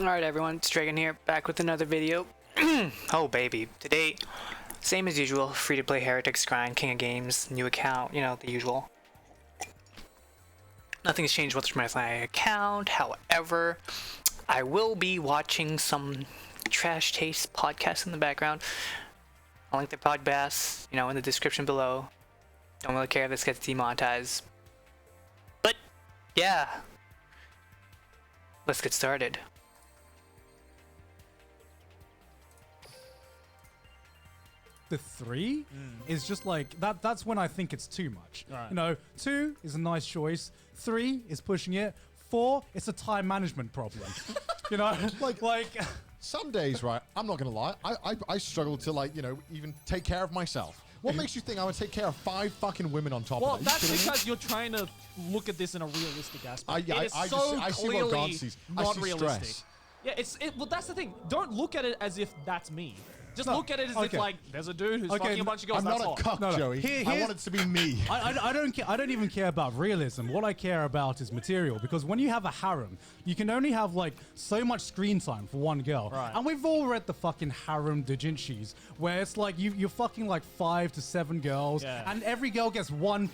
Alright everyone, it's Dragon here, back with another video. Oh baby, today, same as usual, free to play Heretics grind, King of Games, new account, you know, the usual. Nothing's changed with my account, however, I will be watching some Trash Taste podcasts in the background. I'll link their podcasts, you know, in the description below. Don't really care if this gets demonetized. But, yeah. Let's get started. The 3 is just like that's when I think it's too much. Right. You know, 2 is a nice choice. 3 is pushing it. 4, it's a time management problem. You know, like some days, right? I'm not gonna lie. I struggle to, like, you know, even take care of myself. What makes you think I would take care of 5 fucking women on top Well, of it? that's because you're trying to look at this in a realistic aspect. It is I so see what clearly God sees. I not see realistic. stress. Yeah, well, that's the thing. Don't look at it as if that's me. Just look at it as if, okay. like, there's a dude who's fucking a bunch of girls. I'm That's not all. a cuck, Joey. I want it to be me. I don't care. I don't even care about realism. What I care about is material, because when you have a harem, you can only have like so much screen time for one girl. Right. And we've all read the fucking harem doujinshis, where it's like you're fucking like 5 to 7 girls, and every girl gets one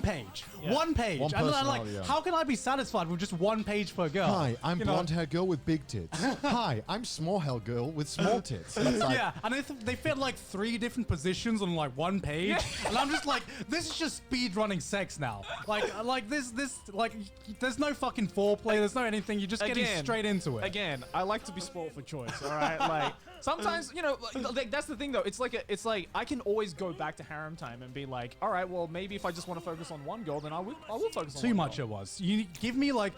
page, one page. One and I'm like, personality, yeah. how can I be satisfied with just one page per girl? Hi, I'm blonde-haired girl with big tits. Hi, I'm small-haired girl with small tits. It's like, Yeah, and they fit like 3 different positions on like one page, and I'm just like, this is just speed running sex now. Like this like there's no fucking foreplay, there's no anything. You're just getting straight into it. Again, I like to be spoiled for choice. All right, like sometimes, you know, like, that's the thing though. It's like I can always go back to harem time and be like, all right, well maybe if I just want to focus on one girl, then I will focus on Too one much girl. it was. You give me like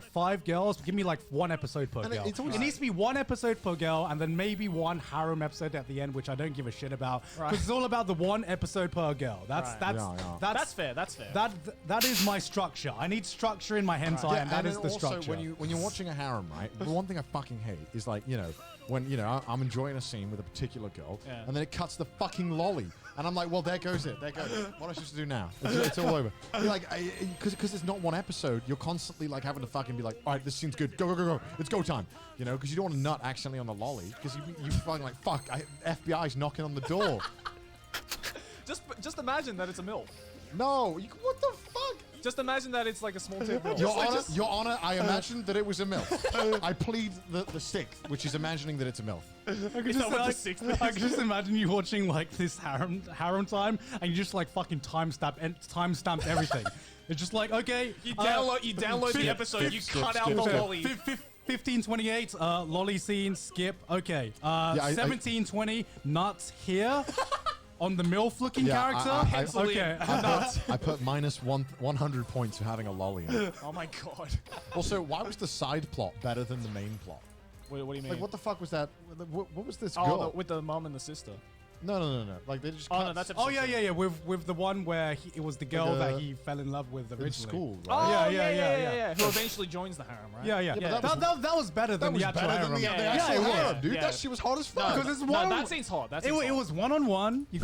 5 girls, give me like 1 episode per And girl. it's always- It needs to be 1 episode per girl, and then maybe 1 harem episode at the end, which I don't give a shit about, because it's all about the 1 episode per girl. That's fair. That's fair. That is my structure. I need structure in my hentai, and that is the also, structure. when you're watching a harem, right? The one thing I fucking hate is, like, you know, when, you know, I'm enjoying a scene with a particular girl, and then it cuts the fucking lolly, and I'm like, well, there goes it. There goes it. What am I supposed to do now? It's all over. You're like, because it's not 1 episode, you're constantly like having to fucking be like, all right, this scene's good. Go, go, go, go. It's go time. You know, because you don't want to nut accidentally on the lolly, because you fucking like, fuck, FBI's knocking on the door. Just imagine that it's a MILF. No, what the fuck? Just imagine that it's like a small tip MILF. Your Honor, I imagined that it was a MILF. I plead the 6th, which is imagining that it's a MILF. I can just imagine you watching like this harem time, and you just like fucking timestamped everything. It's just like, okay, You download the episode, you cut out the lolly. 1528, lolly scene, skip. Okay, 1720, nuts here. On the MILF-looking character? I put minus 100 points for having a lolly in it. Oh my god. Also, why was the side plot better than the main plot? What do you mean? Like, what the fuck was that? What was this Oh, girl? with the mom and the sister. No. Like, they just Oh, no, that's episode yeah. With the one where it was the girl that he fell in love with originally. in school, Oh, right? yeah. Who eventually joins the harem, right? Yeah. but that was better than the actual harem. the Yeah, actual yeah, harem, yeah. dude. Yeah. That shit was hot as fuck. Because it's No, that scene's hot. It was one-on-one. You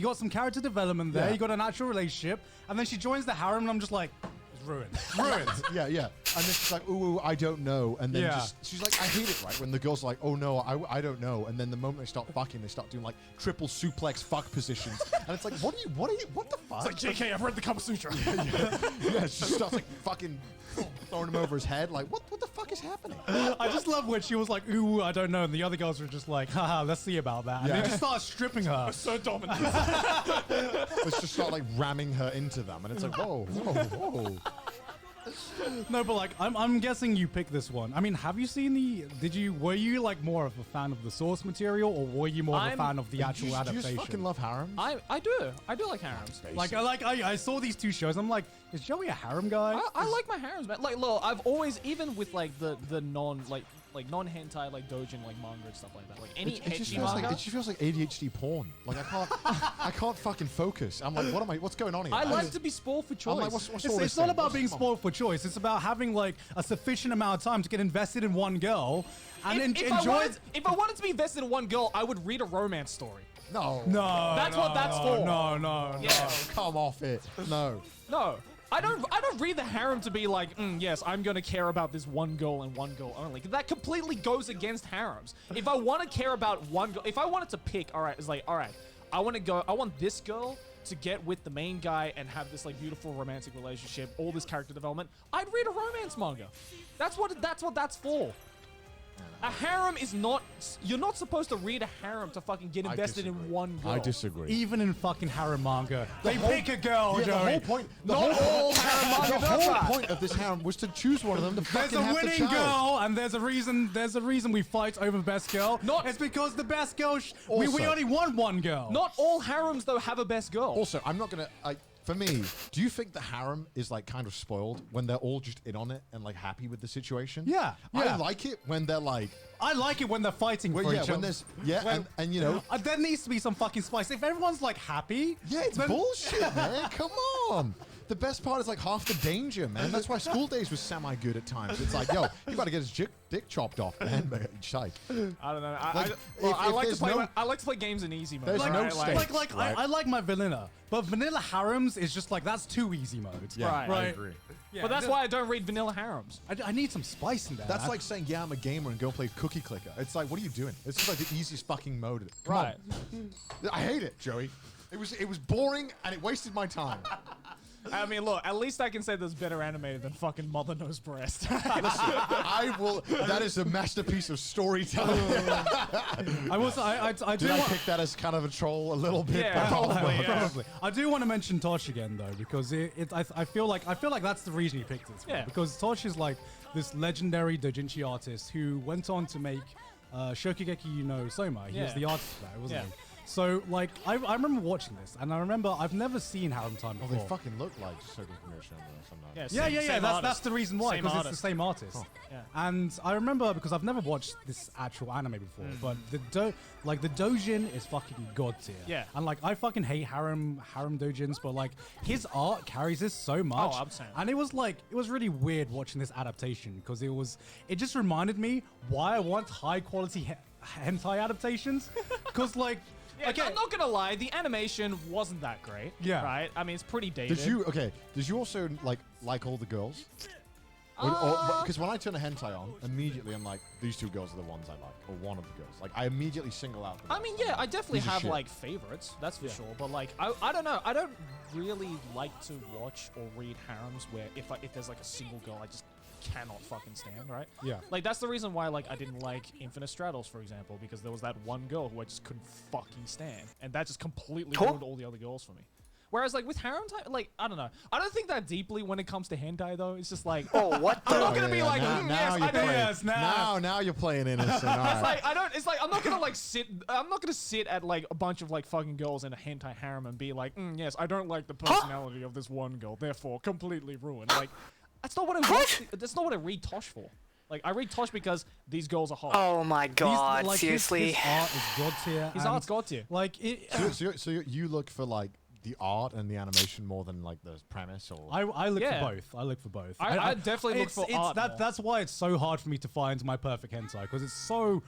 got some character development there. Yeah. You got an actual relationship, and then she joins the harem, and I'm just like, it's ruined. Yeah. And then she's like, ooh, I don't know. And then she's like, I hate it, right? When the girls are like, oh no, I don't know. And then the moment they start fucking, they start doing like triple suplex fuck positions. And it's like, what the fuck? It's like, JK, I've read the Kama Sutra. Yeah, she starts like fucking throwing him over his head. Like, what the fuck is happening? I just love when she was like, ooh, I don't know. And the other girls were just like, haha, let's see about that. And they just start stripping her. So dominant. Let's just start like ramming her into them. And it's like, whoa. No, but like, I'm guessing you picked this one. I mean, have you seen were you like more of a fan of the source material, or were you more of a fan of the actual Do you adaptation? just fucking love harems? I do like harems. I saw these 2 shows. I'm like, is Joey a harem guy? I like my harems, man. Like, look, I've always, even with like the non hentai like doujin like manga and stuff like that. Like any it just ecchi feels manga. like ADHD porn. Like I can't fucking focus. I'm like, what's going on here? I like to be spoiled for choice. I'm like, what's all this It's not thing? about being spoiled for choice. It's about having like a sufficient amount of time to get invested in one girl and enjoy it. If I wanted to be invested in one girl, I would read a romance story. No. That's what that's for. No. Yeah. Come off it. No. I don't read the harem to be like, yes, I'm gonna care about this one girl and one girl only. That completely goes against harems. If I want to care about one girl, if I wanted to pick, all right, it's like, all right, I want this girl to get with the main guy and have this like beautiful romantic relationship, all this character development. I'd read a romance manga. That's what that's for. A harem is not. You're not supposed to read a harem to fucking get invested in one girl. I disagree. Even in fucking harem manga, they pick a girl, Yeah, Joey. the whole point. The whole point of this harem was to choose one of them to There's fucking a have the winning child. girl, and there's a reason. There's a reason we fight over best girl. It's because the best girl. We Also- only want one girl. Not all harems though have a best girl. Also, I'm not gonna. For me, do you think the harem is like kind of spoiled when they're all just in on it and like happy with the situation? Yeah, I yeah. like it when they're like, I like it when they're fighting for yeah, each other. when there's and you know, There needs to be some fucking spice. If everyone's like happy, yeah, it's then- bullshit, man. Come on. The best part is like half the danger, man. That's why school days was semi-good at times. It's like, yo, you got to get his dick chopped off, man. Shite. I don't know. Like, I like to there's play. no- I like to play games in easy mode. There's right? no Like, stakes. Like I like my vanilla, but vanilla harems is just like that's too easy mode. Yeah, Right. I Right. agree. Yeah, but that's why I don't read vanilla harems. I need some spice in there. That's man. like saying, yeah, I'm a gamer and go play Cookie Clicker. It's like, what are you doing? It's just like the easiest fucking mode. Come Right. on. I hate it, Joey. It was boring and it wasted my time. I mean, look. At least I can say that's better animated than fucking Mother Knows Breast. I will. That is a masterpiece of storytelling. I do Did I want, pick that as kind of a troll a little bit? Yeah, probably. Yeah. probably. I do want to mention Tosh again though, because I feel like that's the reason he picked it. Yeah. Because Tosh is like this legendary doujinshi artist who went on to make Shokugeki no Soma. He was Yeah. the artist for that, wasn't Yeah. he? So like I remember watching this, and I remember I've never seen Harem Time Oh, before. they fucking look like Soga Commission or something. Yeah, Yeah. Same That's artist. the reason why, Same because it's artist. the same artist. Yeah. And I remember because I've never watched this actual anime before, but the doujin is fucking god tier. Yeah. And like I fucking hate harem doujins, but like his art carries this so much. I'm saying. And it was really weird watching this adaptation because it just reminded me why I want high quality hentai adaptations. Because like. Yeah, Okay. I'm not gonna lie, the animation wasn't that great. Yeah. Right? I mean, it's pretty dated. Did you also like all the girls? Because when I turn a hentai on, immediately I'm like, these two girls are the ones I like, or one of the girls. Like I immediately single out. The I girls. mean, yeah, I definitely These are have shit. like favorites, that's for sure. But like, I don't know. I don't really like to watch or read harems where if there's like a single girl I just cannot fucking stand, right? Yeah. Like that's the reason why like I didn't like Infinite Stratos, for example, because there was that one girl who I just couldn't fucking stand, and that just completely ruined all the other girls for me. Whereas like with harem time, like I don't know, I don't think that deeply when it comes to hentai though. It's just like, Oh, what the? I'm not gonna be like, now, yes, I know. Yes, now. now you're playing innocent. All It's right. like I don't. It's like I'm not gonna like sit. I'm not gonna sit at like a bunch of like fucking girls in a hentai harem and be like, yes, I don't like the personality of this one girl, therefore completely ruined. Like, that's not what I watch. That's not what I read Tosh for. Like I read Tosh because these girls are hot. Oh my god, like, seriously. His art is god tier. His and, art's god tier. Like it. So you look for like the art and the animation more than like the premise, or I look Yeah. for both. I look for both. I definitely look it's- for it's art more. That's why it's so hard for me to find my perfect hentai because it's so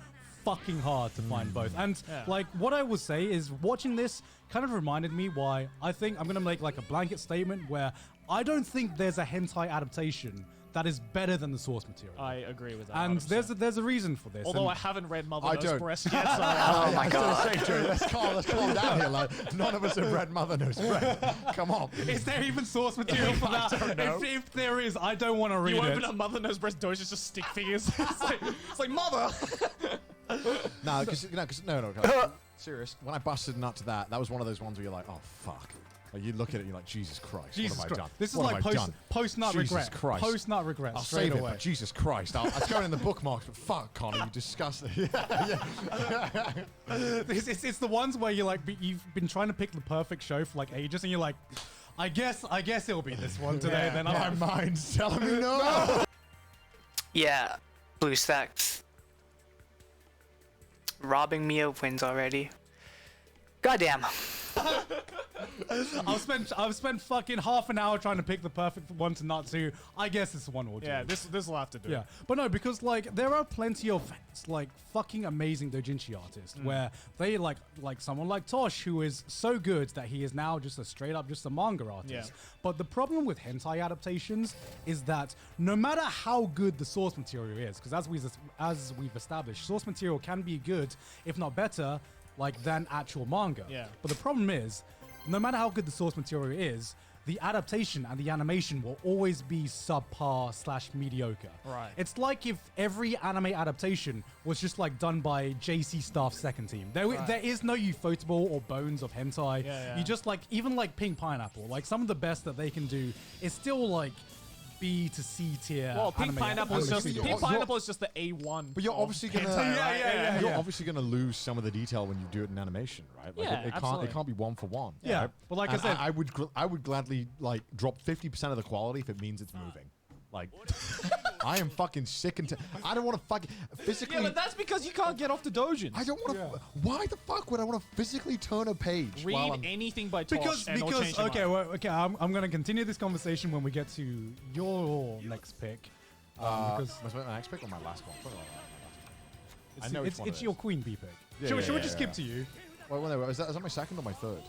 fucking hard to find both. And Yeah. like what I will say is watching this kind of reminded me why I think I'm gonna make like a blanket statement where I don't think there's a hentai adaptation that is better than the source material. I agree with that. and 100%. there's a reason for this. Although and I haven't read Mother I Knows don't. Breast yet, so Oh my god. Say, Joey, let's calm down here. Like none of us have read Mother Knows Breast. Come on. is there even source material for that? don't know. If there is, I don't want to read you it. open up Mother Knows Breast doors, it's just stick figures. it's like Mother. No, because no. Serious. When I busted nut to that was one of those ones where you're like, oh fuck. Like you look at it, and you're like, Jesus Christ, Jesus what have Christ. I done? This is What like have I done? post nut Jesus regret. Christ. Post nut regret. I'll straight save it, away. but Jesus Christ. It's going in the bookmarks, but fuck, Connor, you disgusting. It's the ones where you're like you've been trying to pick the perfect show for like ages, and you're like, I guess it'll be this one today. Then My I'm mind's telling me no. Yeah, blue stacks. Robbing me of wins already. Goddamn. I've spent fucking half an hour trying to pick the perfect one to not to. I guess this one will do. Yeah, this will have to do. Yeah, but no, because like there are plenty of like fucking amazing doujinshi artists where they like someone like Tosh, who is so good that he is now just a straight up just a manga artist. Yeah. But the problem with hentai adaptations is that no matter how good the source material is, because as we've established, source material can be good, if not better, like than actual manga. Yeah. But the problem is, no matter how good the source material is, the adaptation and the animation will always be subpar / mediocre. Right. It's like if every anime adaptation was just like done by JC Staff's second team. There is no Ufotable or Bones of hentai. Yeah. You just like, even like Pink Pineapple, like some of the best that they can do is still like B to C tier. Well, Pink Pineapple is just studio. Pink Pineapple is just the A1. But you're obviously gonna, hentai, right? you're obviously gonna lose some of the detail when you do it in animation, right? Like Yeah, it absolutely. can't be one for one. Yeah, right? but like I And said- I would gladly like drop 50% of the quality if it means it's moving. Like, I am fucking sick and I don't want to fucking physically. Yeah, but that's because you can't get off the dojin. I don't want to. Why the fuck would I want to physically turn a page? while Read I'm- anything by Tosh Because and it'll change your okay, mind. well, okay, I'm gonna continue this conversation when we get to your next pick. Because was it my next pick or my last one? I know it's, which one it's it your is. queen bee pick. Yeah, should yeah, we yeah, just yeah. skip to you? Wait, is that my second or my third?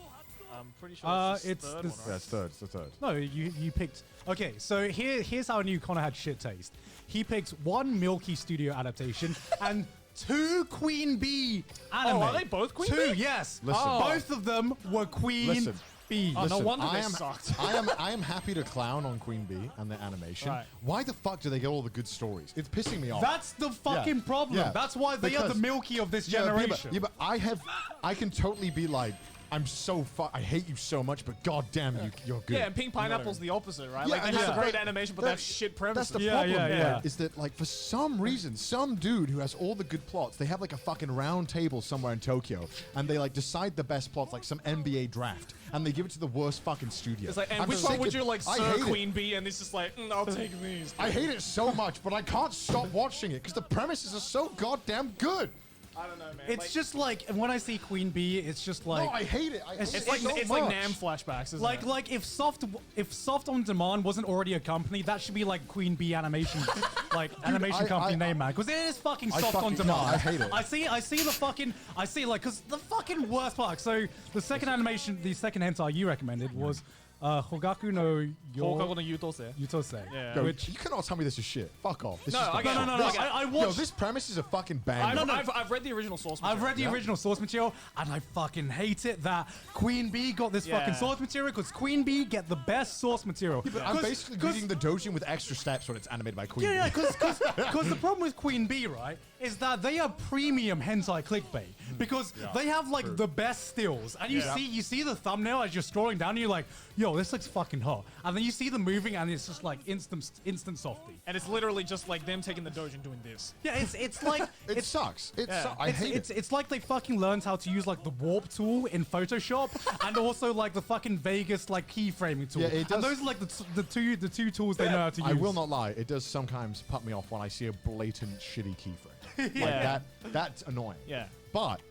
I'm pretty sure it's it's the third this- one, Yeah, right? it's third. It's the third. No, you picked. Okay, so here's how I knew Connor had shit taste. He picked one Milky Studio adaptation and two Queen Bee anime. Oh, are they both Queen Two, Bee? yes. Listen. Both of them were Queen Listen. Bee. Oh, no Listen, wonder I they am, sucked. I am happy to clown on Queen Bee and their animation. Right. Why the fuck do they get all the good stories? It's pissing me off. That's the fucking problem. Yeah. That's why they are the Because- Milky of this yeah, generation. but I can totally be like, I'm so I hate you so much, but goddamn, you're good. Yeah, and Pink Pineapple's the opposite, right? Yeah, like, they and have that's- great animation, but they have shit That's premises. the Yeah, problem, yeah, man, yeah. is that like for some reason, some dude who has all the good plots, they have like a fucking round table somewhere in Tokyo, and they like decide the best plots, like some NBA draft, and they give it to the worst fucking studio. It's like, and I'm which sick one would of- you like, I Sir hate it. Queen Bee? And it's just like, I'll take these. I hate it so much, but I can't stop watching it because the premises are so goddamn good. I don't know, man. It's just like when I see Queen Bee, it's just like No, I hate it. I hate It's It's it like so it's like much. Nam flashbacks, isn't like it? like if Soft on Demand wasn't already a company, that should be like Queen Bee Animation, like animation company name, man. Because it is fucking I Soft on fucking- Demand. no, I hate it. I see because the fucking worst part. So the second animation, the second hentai you recommended was Hogaku no Hokago no Yutose. Yutose. Yeah. Yo, Which you cannot tell me this is shit. Fuck off. This No, is I fucking get it. no, I get it. I Yo, watched. this premise is a fucking banger. I've read the original source I've material. read the original source material, and I fucking hate it that Queen Bee got this Yeah. fucking source material because Queen Bee get the best source material. But I'm basically reading the dojin with extra steps when it's animated by Queen Yeah, Bee. because the problem with Queen Bee, right, is that they are premium hentai clickbait because they have like the best stills, and you see the thumbnail as you're scrolling down, and you're like, yo, this looks fucking hot, and then you see the moving, and it's just like instant softy. And it's literally just like them taking the dojo and doing this. Yeah, it's like It sucks. Yeah. I hate it. it's like they fucking learned how to use like the warp tool in Photoshop and also like the fucking Vegas like keyframing tool. Yeah, it And does- those are like the two tools they know how to use. I will not lie. It does sometimes put me off when I see a blatant shitty keyframe. Yeah. That's annoying. Yeah. But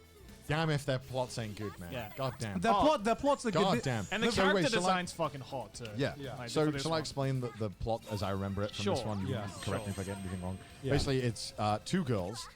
damn if their plots ain't good, man. Yeah. God damn. Their plots are good. God damn. And the So character wait, shall I- design's fucking hot too. Yeah. Like, So for this shall I one. explain the plot as I remember it from this Sure. one? You Yeah, correct me sure. if I get anything wrong. Yeah. Basically, it's two girls.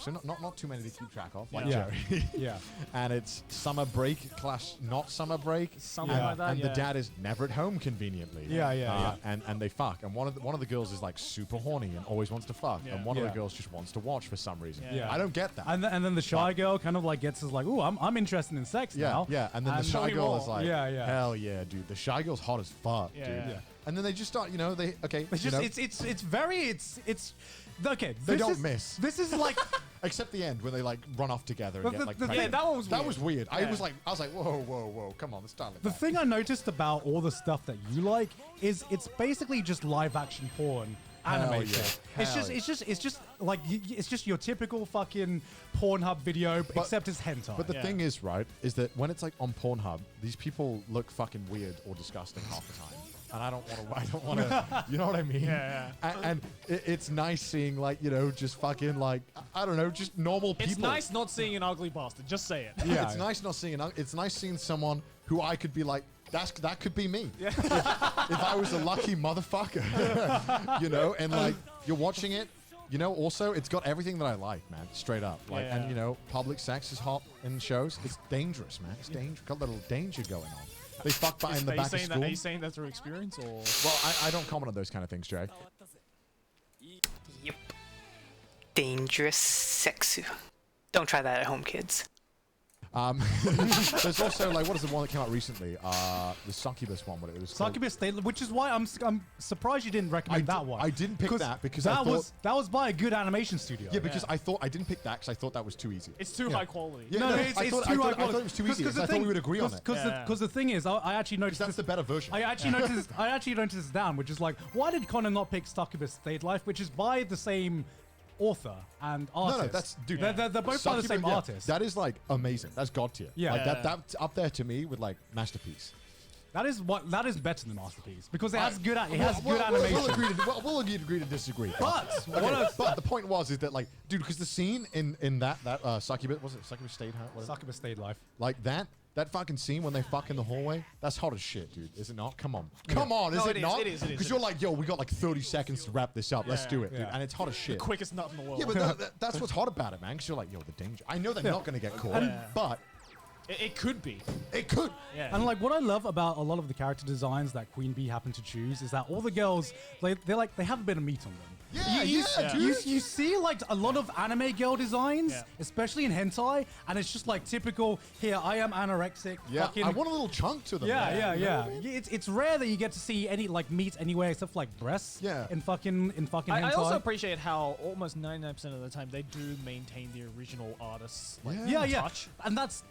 So not too many to keep track of, like Yeah. Jerry. Yeah. And it's summer break / not summer break. Something Yeah. like that. And yeah. the dad is never at home conveniently. Yeah. And they fuck. And one of the girls is like super horny and always wants to fuck. Yeah. And one of Yeah. the girls just wants to watch for some reason. Yeah. I don't get that. And then the shy girl kind of like gets us like, ooh, I'm interested in sex yeah, now. yeah. And then the And- shy we girl all. is like, Yeah, yeah. hell yeah, dude. The shy girl's hot as fuck, Yeah, dude. yeah. And then they just start, It's just it's okay. They this don't is- miss. This is like Except the end when they like run off together and But get the- like the- pregnant. Yeah, that one was That weird. was weird. Yeah. I was like, whoa, come on, let's start the thing I noticed about all the stuff that you like is it's basically just live action porn. Animated. yeah. It's Hell just like it's just your typical fucking Pornhub video, except it's hentai. But the Yeah. thing is, right, is that when it's like on Pornhub, these people look fucking weird or disgusting half the time. and I don't want to, you know what I mean? Yeah. And it's nice seeing like, you know, just fucking like, I don't know, just normal people. It's nice not seeing an ugly bastard. Just say it. Yeah, it's nice not seeing it's nice seeing someone who I could be like, that could be me. Yeah. If I was a lucky motherfucker, you know, and like you're watching it, you know, also it's got everything that I like, man, straight up. Like, and you know, public sex is hot in shows. It's dangerous, man. It's dangerous. Got a little danger going on. They fuck by in the back of school. Are you saying that through experience or? Well, I don't comment on those kind of things, Jay. Yep. Dangerous sexu. Don't try that at home, kids. There's also like, what is the one that came out recently? The Succubus one. What it was called? Succubus State, which is why I'm surprised you didn't recommend that one. I didn't pick that because I thought that was by a good animation studio. Yeah, because I didn't pick that because I thought that was too easy. It's too high quality. Yeah, no, it's too high quality. I thought it was too easy. I thought we would agree on it. Because the thing is, I actually noticed that's the better version. I actually noticed this down, which is like, why did Connor not pick Succubus State Life, which is by the same author and artist? No, that's dude. They're both by the same artist. That is like amazing. That's god tier. Yeah. Like that's up there to me with like masterpiece. That is better than Masterpiece because it has good animation. We'll agree to disagree. But the point is that like, dude, because the scene in that Succubus, was it Succubus State? Succubus State Life. Like that fucking scene when they fuck in the hallway, that's hot as shit, dude. Is it not? Come on. Come on, is it not? It is. Because you're like, yo, we got like 30 seconds to wrap this up. Let's do it, dude. And it's hot as shit. The quickest nut in the world. Yeah, but that's what's hot about it, man. Because you're like, yo, the danger. I know they're not going to get caught, but it could be. It could. Yeah. And like what I love about a lot of the character designs that Queen Bee happened to choose is that all the girls, they have a bit of meat on them. Yeah, you see like a lot of anime girl designs, especially in hentai, and it's just like typical, here, I am anorexic. Yeah, fucking, I want a little chunk to them. Yeah. It's rare that you get to see any like meat anywhere except for like breasts. Yeah. In fucking hentai. I also appreciate how almost 99% of the time they do maintain the original artist's touch. And that's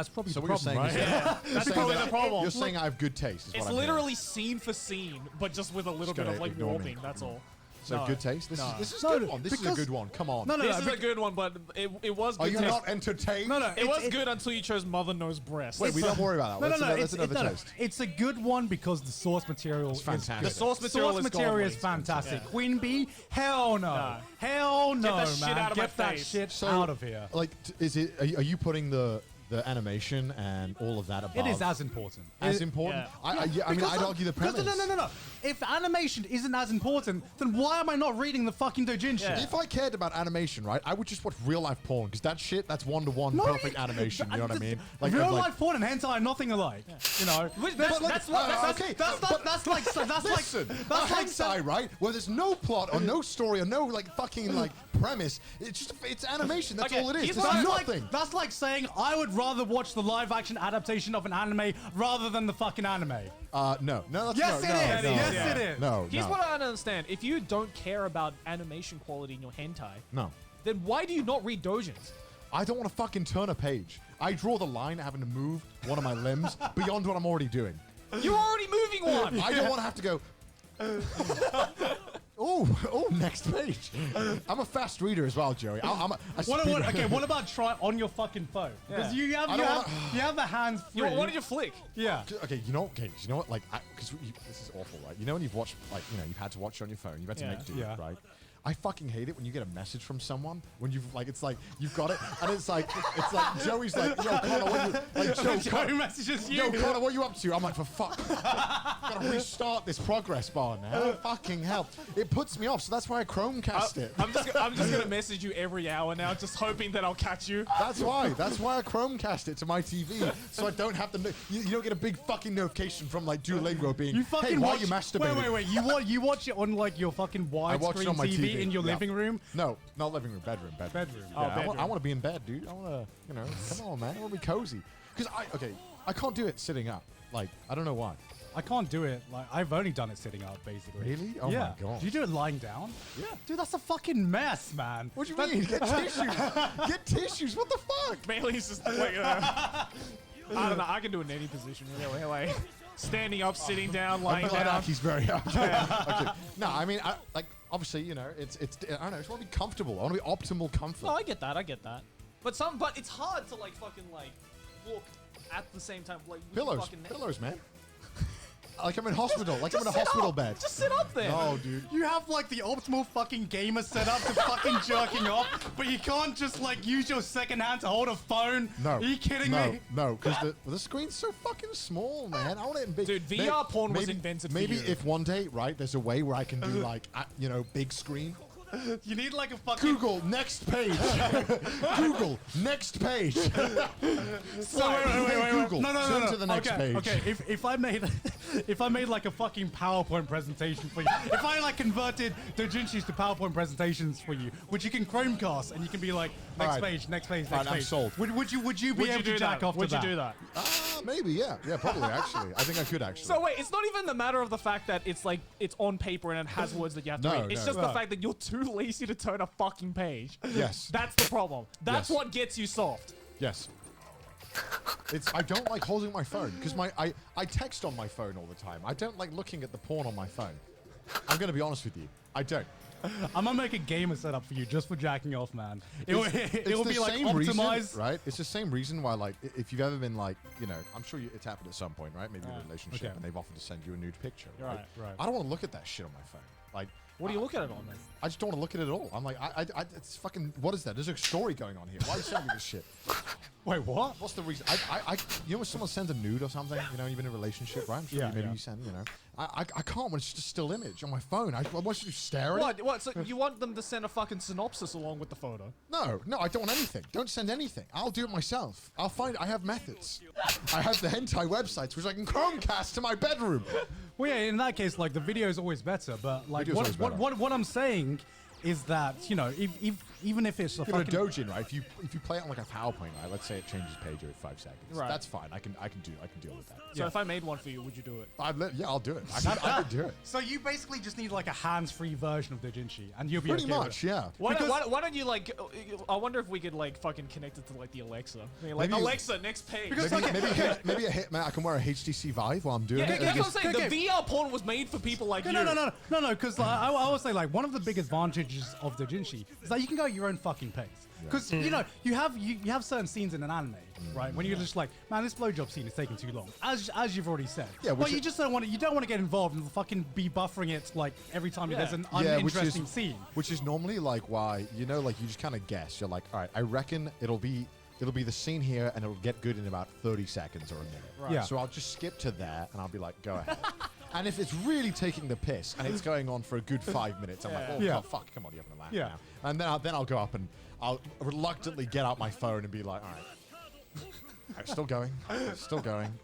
probably So the what problem, you're saying right? is That's probably the problem. You're saying I have good taste. Is It's what I'm literally scene for scene, but just with a little bit gotta of like ignore me. warping. That's all. So No. good taste. This No. is a good one. This is a because- good one. Come on. No, This is a good one, but it was good. Are you taste. not entertained? No. It was good until you chose Mother Knows Breast. Wait, we don't worry about that. That's another taste. It's a good one because the source material is fantastic. The source material is fantastic. Yeah. Queen Bee, hell no. Hell no, that shit man. out of my Get that face. shit out of here. Like, is it? Are you putting the animation and all of that above? It is as important. As important. Yeah. I mean, I'd argue the premise. No. If animation isn't as important, then why am I not reading the fucking doujinshi? Yeah. If I cared about animation, right, I would just watch real life porn because that shit, that's one-to-one perfect animation. You know what I mean? Like real life porn and hentai are nothing alike. You know. That's like hentai, right? Where there's no plot or no story or no like fucking like premise. It's animation. That's all it is. It's nothing. That's like saying I would rather watch the live action adaptation of an anime rather than the fucking anime. No. That's Yes, no, it is. no, Yes, no, it is. No. Here's what I don't understand. If you don't care about animation quality in your hentai, No. then why do you not read doujins? I don't want to fucking turn a page. I draw the line having to move one of my limbs beyond what I'm already doing. You're already moving one. I don't want to have to go. Oh, next page. I'm a fast reader as well, Joey. I'm a speed reader. Okay, what about try on your fucking phone? Because you have the hands free. What did you flick? Yeah. Okay, you know what? Like, because this is awful, right? You know when you've watched, like, you've had to watch it on your phone, you've had to make do, right? I fucking hate it when you get a message from someone when you've like it's like you've got it and it's like Joey's like, yo Connor, what you like Joey messages you. Yo Connor, what you up to? I'm like, for fuck, gotta restart this progress bar now. Fucking hell, it puts me off. So that's why I Chromecast it. I'm just gonna message you every hour now, just hoping that I'll catch you. That's why I Chromecast it to my TV, so I don't have to. You don't get a big fucking notification from like Duolingo being, You fucking hey, why watch, are you masturbating? Wait. You watch it on like your fucking widescreen on my TV TV. in your living room? No, not living room, bedroom. Bedroom. Yeah, bedroom. I want to be in bed, dude. I want to, come on, man. I want to be cozy. Because I can't do it sitting up. Like, I don't know why. I can't do it. Like I've only done it sitting up, basically. Really? Oh yeah. my god. Do you do it lying down? Yeah. Dude, that's a fucking mess, man. What do you mean? Get tissues. Get tissues. What the fuck? Bailey's just like, I don't know. I can do it in any position, really. Like standing up, sitting down, lying down. He's very okay. No, I mean, obviously, it's. I don't know. I just want to be comfortable. I want to be optimal comfort. No, I get that. But it's hard to like fucking like look at the same time. Like with Pillows, fucking pillows, man. Like I'm in hospital. Like I'm in a hospital bed. Just sit up there. No, dude. You have like the optimal fucking gamer setup to fucking jerking off, but you can't just like use your second hand to hold a phone. No. Are you kidding me? No, because the screen's so fucking small, man. I want it in big. Dude, VR porn was invented for Maybe you. if one day, right, there's a way where I can do like, big screen. You need like a fucking Google next page. Google next page. So wait. Google. No. Turn to the next page. Okay, if I made if I made like a fucking PowerPoint presentation for you, if I like converted doujinshis to PowerPoint presentations for you, which you can Chromecast and you can be like next Alright. page, next page, Alright, next I'm page. sold. Would you be able to jack off to Would you that? do that? Maybe, yeah, probably actually. I think I could actually. So wait, it's not even the matter of the fact that it's like it's on paper and it has words that you have to No, read. It's no. just the fact that you're too lazy to turn a fucking page. Yes. That's the problem. That's Yes. what gets you soft. Yes. I don't like holding my phone because I text on my phone all the time. I don't like looking at the porn on my phone. I'm gonna be honest with you. I don't. I'm gonna make a gamer setup for you just for jacking off, man. It It's will the be like same optimized. reason, right? It's the same reason why, like, if you've ever been like, I'm sure it's happened at some point, right? Maybe in a relationship, okay. and they've offered to send you a nude picture. Right. I don't want to look at that shit on my phone. Like, What do you look at it on then? I just don't want to look at it at all. I'm like, it's fucking. What is that? There's a story going on here. Why are you sending me this shit? Wait, what? What's the reason? When someone sends a nude or something, you've been in a relationship, right? I'm sure maybe you send, I can't when it's just a still image on my phone. I want you to stare at it. What? So you want them to send a fucking synopsis along with the photo? No, I don't want anything. Don't send anything. I'll do it myself. I have methods. I have the hentai websites, which I can Chromecast to my bedroom. Well, yeah, in that case, like the video is always better. But like, Video's always better. what I'm saying is that even if it's a Give it a fucking dojin, right? If you play it on like a PowerPoint, right? Let's say it changes page every 5 seconds. Right. That's fine. I can deal with that. So if I made one for you, would you do it? I'll do it. I could do it. So you basically just need like a hands-free version of the Jinshi, and you'll be Pretty okay with much, it. yeah. Why don't you like? I wonder if we could like fucking connect it to like the Alexa. I mean, like Maybe you- Alexa, next page. Because Maybe I can wear a HTC Vive while I'm doing yeah, it. that's what I'm saying. okay. The VR porn was made for people like you. No, because I would say like one of the big advantages of the Jinshi is that you can go at your own fucking pace. Because you have certain scenes in an anime, right? When you're just like, man, this blowjob scene is taking too long, as you've already said. Yeah, but you just don't want to get involved and fucking be buffering it like every time there's an uninteresting scene. Which is normally like why you just kind of guess. You're like, all right, I reckon it'll be the scene here, and it'll get good in about 30 seconds or a minute. Right. Yeah. So I'll just skip to there, and I'll be like, go ahead. And if it's really taking the piss, and it's going on for a good 5 minutes, I'm like, oh Yeah. God, fuck, come on, you're having a laugh Yeah. now. And then I'll go up and I'll reluctantly get out my phone and be like, all right. Still going,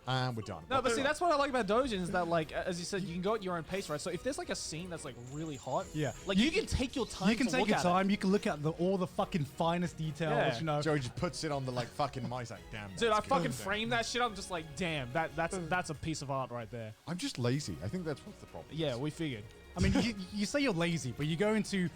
and we're done. No, but see, that's what I like about Dojin is that, like, as you said, you can go at your own pace, right? So if there's like a scene that's like really hot, like you can take your time. You can to take look your at time. You can look at all the fucking finest details. Yeah. Joey just puts it on the like fucking mic, like, damn. Dude, I that's fucking good. frame that shit. I'm just like, damn, that's a piece of art right there. I'm just lazy. I think that's what's the problem. Yeah, we figured. I mean, you say you're lazy, but you go into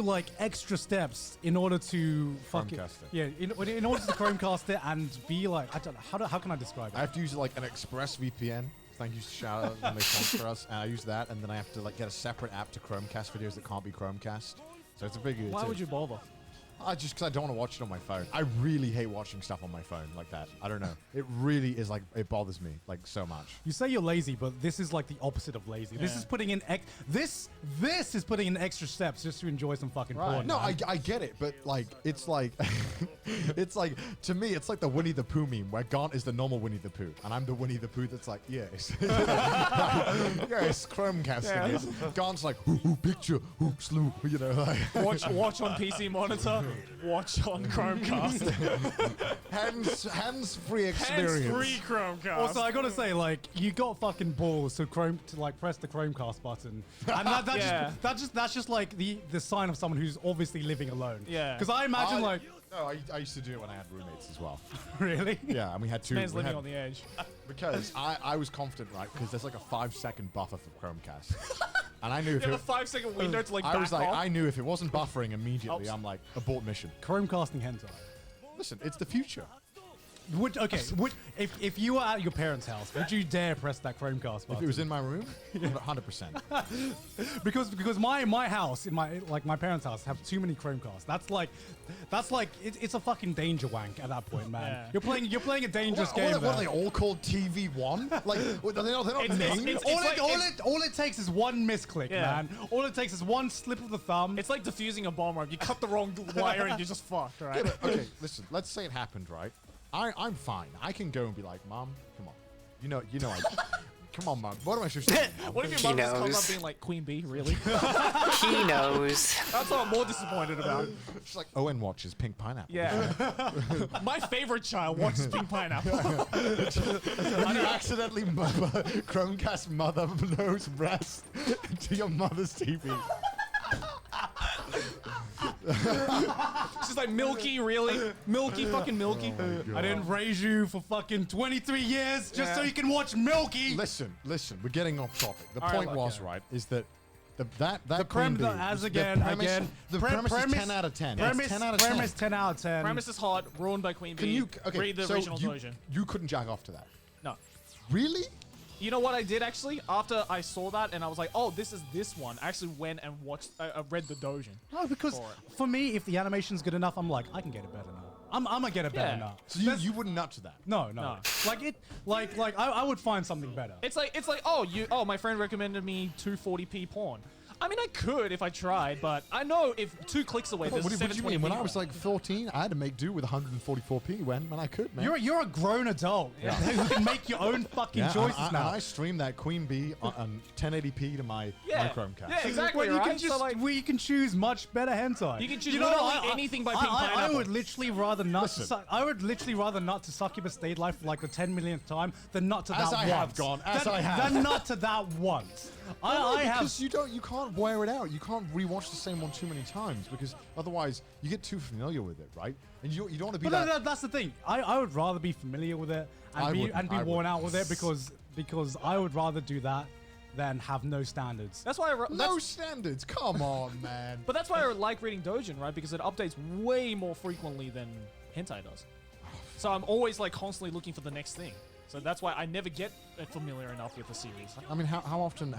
like extra steps in order to fucking Chromecast it. yeah, in order to Chromecast it and be like, I don't know how can I describe I it? have to use like an Express VPN. Thank you, shout out when they sponsor us. And I use that, and then I have to like get a separate app to Chromecast videos that can't be Chromecast. So it's a big. Why would you bother? Just because I don't want to watch it on my phone. I really hate watching stuff on my phone like that. I don't know. It really is like it bothers me like so much. You say you're lazy, but this is like the opposite of lazy. This is putting in this is putting in extra steps just to enjoy some fucking porn. No, man. I get it, but like it's like it's like to me it's like the Winnie the Pooh meme where Gaunt is the normal Winnie the Pooh and I'm the Winnie the Pooh that's like yes yes Chromecasting it. Gaunt's like ooh, picture slew like Watch on PC monitor. Watch on Chromecast. hands-free experience. Hands-free Chromecast. Also, I gotta say, like, you got fucking balls to press the Chromecast button, and that's just like the sign of someone who's obviously living alone. Yeah. Because I imagine like, No, I used to do it when I had roommates as well. really? Yeah, and we had two. Man's we living had- on the edge. Because I was confident, right? Because there's like a 5-second buffer for Chromecast. And I knew if You it, have a 5-second window to like I back was like, off. I knew if it wasn't buffering immediately, Oops. I'm like, abort mission. Chromecasting hentai. Listen, it's the future. If you were at your parents' house, would you dare press that Chromecast button? If it was in my room, 100%. because my house, in my parents' house, have too many Chromecasts. That's like it's a fucking danger wank at that point, man. Yeah. You're playing a dangerous game. What are they all called? TV1? Like they're not named. All it takes is one misclick, man. All it takes is one slip of the thumb. It's like defusing a bomb, right? You cut the wrong wire and you're just fucked, right? Yeah, okay, listen. Let's say it happened, right? I'm fine. I can go and be like, Mom, come on. You know. Come on, Mom. What am I supposed to do? What if your mom just comes up being like, Queen Bee, really? He knows. That's what I'm more disappointed about. She's like, Owen watches Pink Pineapple. Yeah. My favorite child watches Pink Pineapple. And you accidentally Chromecast mother knows breast to your mother's TV. She's like, Milky, really? Milky, fucking Milky. Oh I didn't raise you for fucking 23 years just so you can watch Milky. Listen. We're getting off topic. The All right, point was, right, is that that The premise is 10 out of 10. It's 10 out of 10. Premise 10 out of 10. Premise is hot, ruined by Queen Bee. Read the original version. You couldn't jack off to that. No. Really? You know what I did actually? After I saw that and I was like, oh, this is this one. I actually went and watched, I read the dojin. No, because for me, if the animation's good enough, I'm like, I can get it better now. I'm gonna get it better now. So you wouldn't nut to that? No. Like I would find something better. It's like, oh, my friend recommended me 240p porn. I mean, I could if I tried, but I know if 2 clicks away, there's What do you mean? When I was video. like 14, I had to make do with 144p when I could, man. You're a grown adult who can make your own fucking choices now. I streamed that Queen Bee on 1080p to my Chromecast. Yeah, exactly. Well, you right? can just you can choose much better hentai. You can choose literally anything by Pink Pineapple. I would literally rather not. I would literally rather not to Succubus State Life for like the 10 millionth time than not to that once. I have. Than not to that once. I have. Because you can't wear it out. You can't rewatch the same one too many times because otherwise you get too familiar with it, right? And you don't want to be But no, that's the thing. I would rather be familiar with it and be worn out with it because I would rather do that than have no standards. That's why no standards. Come on, man. But that's why I like reading Dojin, right? Because it updates way more frequently than hentai does. So I'm always like constantly looking for the next thing. So that's why I never get familiar enough with the series. I mean, how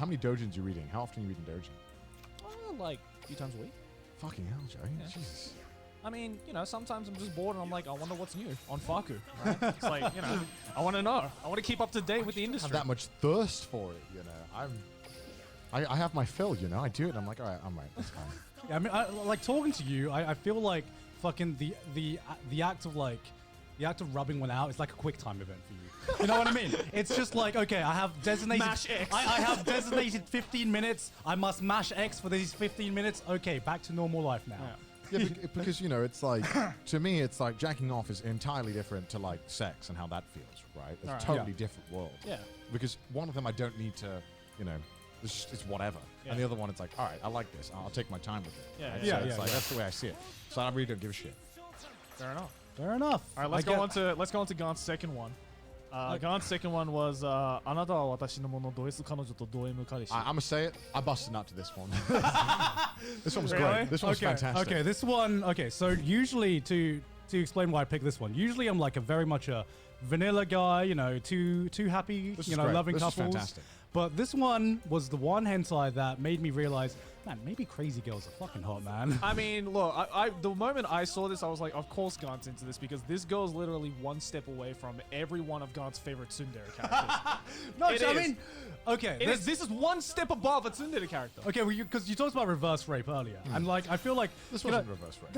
many dojins are you reading? How often are you reading dojin? Like a few times a week. Fucking hell, Joey. Yeah. Jesus. I mean, sometimes I'm just bored and I'm like, I wonder what's new on Faku. Right? It's like, I want to know. I want to keep up to date with the industry. Have that much thirst for it, I have my fill, I do it and I'm like, all right, I'm right. That's fine. Yeah, I mean, like talking to you, I feel like fucking the act of rubbing one out is like a quick time event for you. You know what I mean? It's just like, okay, I have designated Mash X. I have designated 15 minutes. I must mash X for these 15 minutes. Okay, back to normal life now. Yeah, because it's like, to me, it's like jacking off is entirely different to like sex and how that feels, right? It's a totally different world. Yeah. Because one of them I don't need to, it's whatever. Yeah. And the other one, it's like, all right, I like this. I'll take my time with it. Yeah, right? yeah, So it's like, that's the way I see it. So I really don't give a shit. Fair enough. Fair enough. All right, let's go on to Gaunt's second one. Gaunt's second one was あなたは私のものド S 彼女とド M 彼氏 I'm gonna say it. I busted nut to this one. This one was Really? great. This one was fantastic. Okay, this one. Okay, so usually to explain why I picked this one, usually I'm like a very much a vanilla guy, two happy, This is great. loving This is couples. fantastic. But this one was the one hentai that made me realize, man, maybe crazy girls are fucking hot, man. I mean, look, the moment I saw this, I was like, of course Gaunt's into this because this girl's literally one step away from every one of Gaunt's favorite tsundere characters. No, It I is. mean, okay, This is one step above a tsundere character. okay, well, because you talked about reverse rape earlier, and like I feel like This you wasn't know, reverse rape.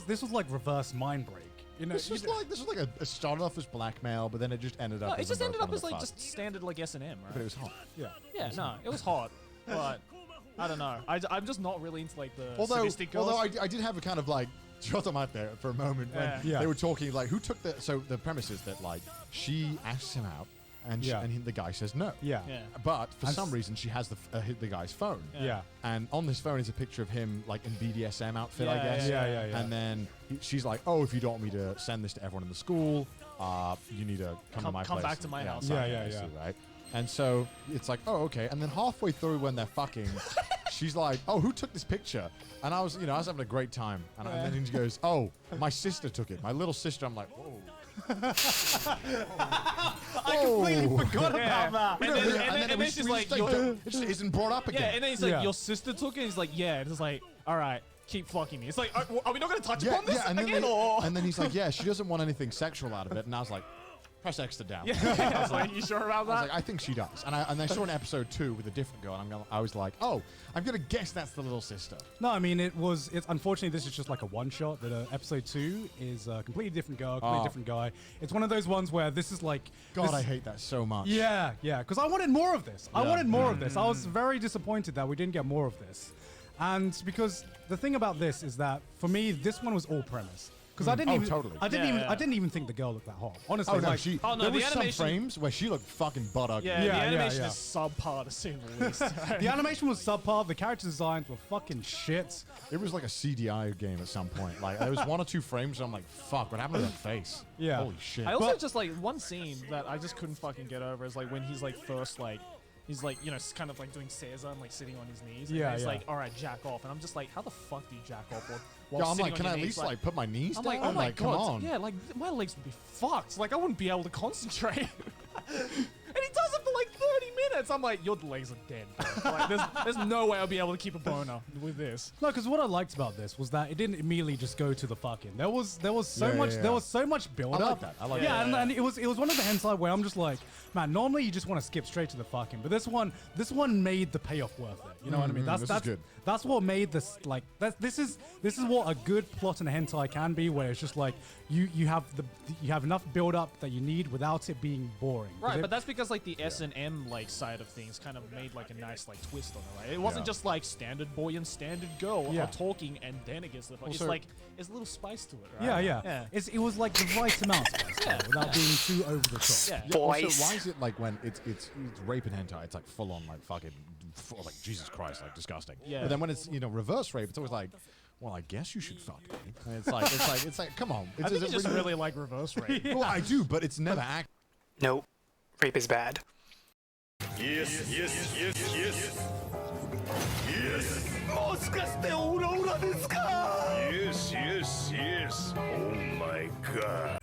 This was like reverse mind break. This was like a started off as blackmail, but then it just ended up. No, as it just them ended both up as wanting like to fuck. just standard like S&M, right? But it was hot. yeah. Yeah, no, it was hot, but I don't know. I'm just not really into like the Although sadistic girls. I did have a kind of like shot them out there for a moment when Yeah. they were talking like who took the. So the premise is that like she asks him out, and the guy says no. Yeah. Yeah. But for some reason she has the guy's phone. Yeah. And on this phone is a picture of him like in BDSM outfit, I Yeah, guess. yeah. And then she's like, "Oh, if you don't want me to send this to everyone in the school, you need to come to my place. come back to my house." Yeah. Right. And so it's like, oh, okay. And then halfway through when they're fucking, she's like, "Oh, who took this picture?" And I was having a great time. And then she goes, "Oh, my sister took it. My little sister." I'm like, "Whoa." I completely forgot about that. And then she's like, it just isn't brought up again. yeah, and then he's like, your sister took it. He's like, yeah. And it's like, all right, keep fucking me. It's like, are we not going to touch upon this and again? and then he's like, yeah, she doesn't want anything sexual out of it. And I was like, press X to down. I was like, you sure about I was that? like, I think she does. And I saw an episode 2 with a different girl, and I was like, oh, I'm going to guess that's the little sister. No, I mean, it's unfortunately, this is just like a one-shot, but episode 2 is a completely different girl, completely different guy. It's one of those ones where this is like... God, I hate that so much. Yeah, because I wanted more of this. I wanted more of this. I was very disappointed that we didn't get more of this. And because the thing about this is that, for me, this one was all premise. Because I didn't even think the girl looked that hot. Honestly, no, like, there was some frames where she looked fucking butt ugly. Yeah, the animation is subpar to say the least. the animation was subpar. The character designs were fucking shit. It was like a CDI game at some point. Like there was 1 or 2 frames, and I'm like, fuck, what happened to that face? Yeah. Holy shit. I also just like one scene that I just couldn't fucking get over is like when he's like first like. He's like, you know, kind of like doing Caesar and like sitting on his knees. And he's like, all right, jack off. And I'm just like, how the fuck do you jack off while I'm sitting like, on can your I at knees? least like put my knees I'm down? like, oh my come god, on. yeah, like my legs would be fucked. Like I wouldn't be able to concentrate. And he does it for like 30 minutes. I'm like, your legs are dead, bro. Like, there's no way I'll be able to keep a boner with this. No, because what I liked about this was that it didn't immediately just go to the fucking. There was so much build up. I like that. I like yeah, that. and it was one of the hentai where I'm just like, man, normally you just want to skip straight to the fucking, but this one made the payoff worth it. You know what I mean? this is good. That's what made this like this is what a good plot in a hentai can be, where it's just like you have enough build up that you need without it being boring. Right, but that's because like the S&M like side of things kind of made like a nice like twist on it, right? It wasn't just like standard boy and standard girl are talking and then it gets the fuck. It's like there's a little spice to it, right? Yeah. It was like the right amount of spice, without being too over the top. Yeah. Boys. Also, why is it like when it's rape and hentai, it's like full on like fucking like Jesus Christ, like disgusting. Yeah. But then when it's reverse rape, it's always like, well, I guess you should fuck me. And it's like, come on. I think you just really like reverse rape. Well, I do, but it's never act. Nope. Rape is bad. Yes. もしかしてオラオラですか Yes. Oh my god.